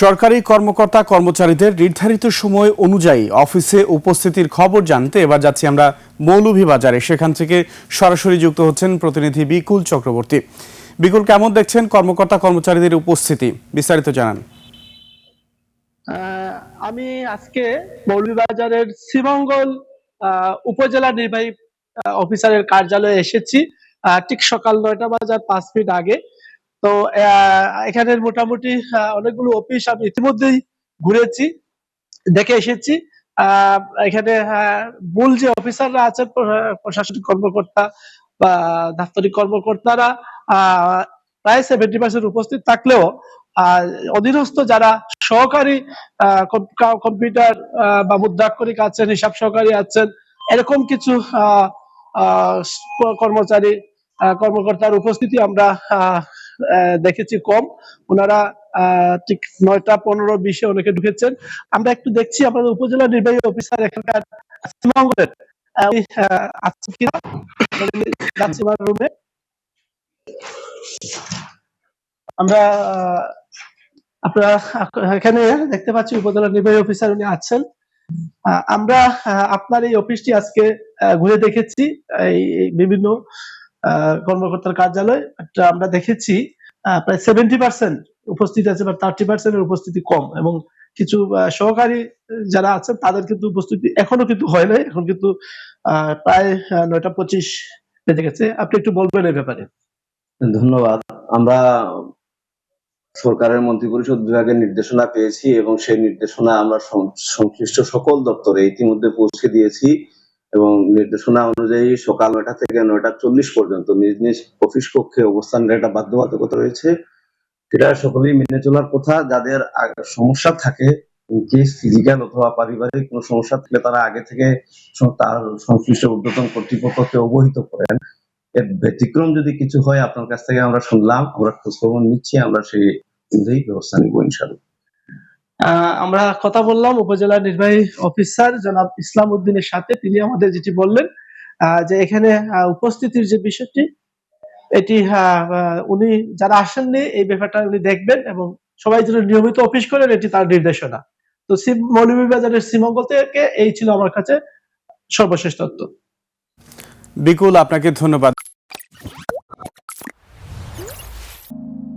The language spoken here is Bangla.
সরকারি কর্মকর্তা কর্মচারীদের নির্ধারিত সময় অনুযায়ী অফিসে উপস্থিতির খবর জানতে এবার যাচ্ছি আমরা মৌলভীবাজারে। সেখান থেকে সরাসরি যুক্ত হচ্ছেন প্রতিনিধি বিকুল চক্রবর্তী। বিকুল, কেমন দেখছেন কর্মকর্তা কর্মচারীদের উপস্থিতি, বিস্তারিত জানান। আমি আজকে মৌলভীবাজারের শ্রীমঙ্গল উপজেলা নির্বাহী অফিসারের কার্যালয়ে এসেছি ঠিক সকাল 9টা বাজার 5 মিনিট আগে। তো এখানে মোটামুটি অনেকগুলো অফিস আমি ইতিমধ্যেই ঘুরেছি, দেখে এসেছি। এখানে মূল যে অফিসাররা আছেন, প্রশাসনিক কর্মকর্তা বা দাপ্তরিক কর্মকর্তারা প্রায় 70% উপস্থিত থাকলেও অধীনস্থ যারা সহকারী কম্পিউটার বা মুদ্রাক্ষরিক আছেন, হিসাব সহকারী আছেন, এরকম কিছু কর্মচারী কর্মকর্তার উপস্থিতি আমরা দেখেছি কম। ওনারা ঠিক 9টা 15-20-এ অনেকে ঢুকেছেন। আমরা একটু দেখছি আমাদের উপজেলা নির্বাহী অফিসার এখানকার শ্রীমঙ্গলের আছে কিনা, যাচ্ছি আমার রুমে। আমরা আপনারা এখানে দেখতে পাচ্ছি উপজেলা নির্বাহী অফিসার উনি আছেন। আমরা আপনার এই অফিসটি আজকে ঘুরে দেখেছি, এই বিভিন্ন কর্মকর্তার কার্যালয়। আমরা দেখেছি প্রায় 70% উপস্থিত আছে, বা 30% এর উপস্থিতি কম, এবং কিছু সহকারী যারা আছেন তাদের কিন্তু উপস্থিতি এখনো কিন্তু হয় নাই। এখন কিন্তু প্রায় 9টা 25 বেজে গেছে। আপনি একটু বলবেন এই ব্যাপারে। ধন্যবাদ। আমরা সরকারের মন্ত্রিপরিষদ বিভাগের নির্দেশনা পেয়েছি এবং সেই নির্দেশনা আমরা সংশ্লিষ্ট সকল দপ্তরে ইতিমধ্যে পৌঁছে দিয়েছি, এবং নির্দেশনা অনুযায়ী সকাল 9টা থেকে 9টা 40 পর্যন্ত নিজ নিজ অফিস কক্ষে অবস্থানের একটা বাধ্যবাধকতা রয়েছে। এটা সকলেই মেনে চলার কথা। যাদের সমস্যা থাকে, ফিজিক্যাল অথবা পারিবারিক কোনো সমস্যা থাকলে তারা আগে থেকে তার সংশ্লিষ্ট ঊর্ধ্বতন কর্তৃপক্ষকে অবহিত করেন। এর ব্যতিক্রম যদি কিছু হয় আপনার কাছ থেকে আমরা শুনলাম, আমরা খোঁজখবর নিচ্ছি, আমরা সেই অনুযায়ী ব্যবস্থা নিব ইনশাআল্লাহ। আমরা কথা বললাম উপজেলা নির্বাহী অফিসার জনাব ইসলাম উদ্দিনের সাথে। তিনি আমাদের যেটি বললেন যে এখানে উপস্থিতির যে বিষয়টি, এটি উনি যারা আসেননি এই ব্যাপারটা উনি দেখবেন, এবং সবাই যেন নিয়মিত অফিস করেন, এটি তার নির্দেশনা। তো মৌলভীবাজারের শ্রীমঙ্গল থেকে এই ছিল আমার কাছে সর্বশেষ তথ্য। বিকুল, আপনাকে ধন্যবাদ।